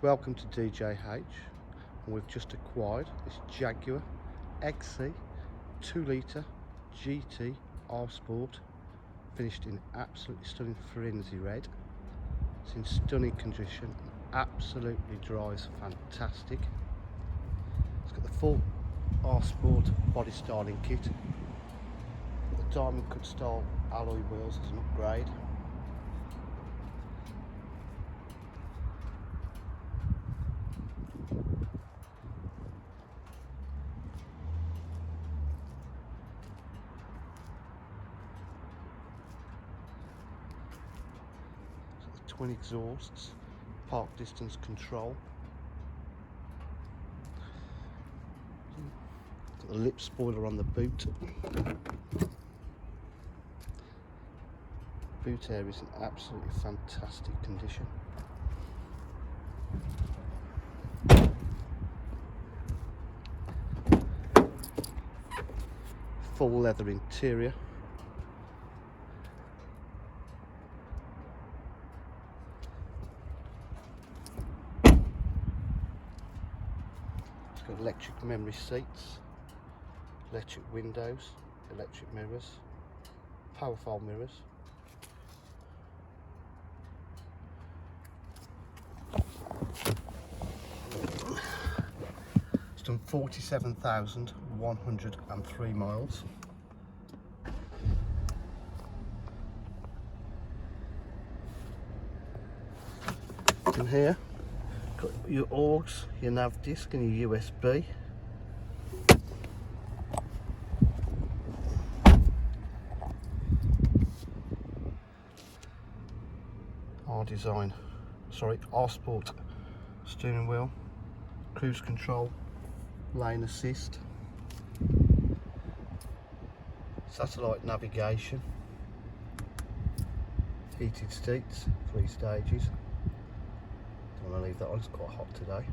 Welcome to DJH, and we've just acquired this Jaguar XC 2 litre GT R Sport, finished in absolutely stunning frenzy red. It's in stunning condition, absolutely drives fantastic. It's got the full R Sport body styling kit, the diamond cut style alloy wheels as an upgrade. Twin exhausts, park distance control, got the lip spoiler on the boot. Boot area is in absolutely fantastic condition. Full leather interior. It's got electric memory seats, electric windows, electric mirrors, powerful mirrors. It's done 47,103 miles. In here, got your AUX, your NAV disc and your USB. R Sport steering wheel, cruise control, lane assist, satellite navigation, heated seats, 3 stages. Don't want to leave that on, it's quite hot today.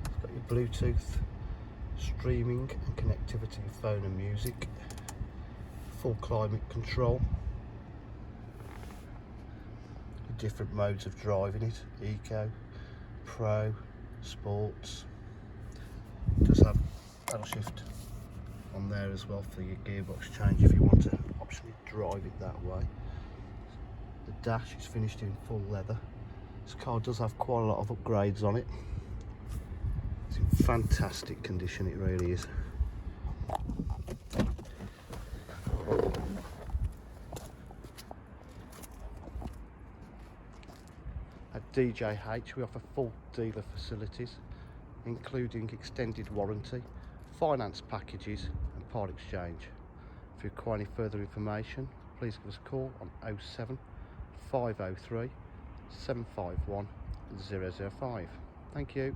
It's got your Bluetooth streaming and connectivity of phone and music, full climate control, different modes of driving it: eco, pro, sports. It does have paddle shift on there as well for your gearbox change if you want to optionally drive it that way. The dash is finished in full leather. This car does have quite a lot of upgrades on it. It's in fantastic condition, it really is. At DJH we offer full dealer facilities, including extended warranty, finance packages and part exchange. If you require any further information, please give us a call on 07 503 751 005. Thank you.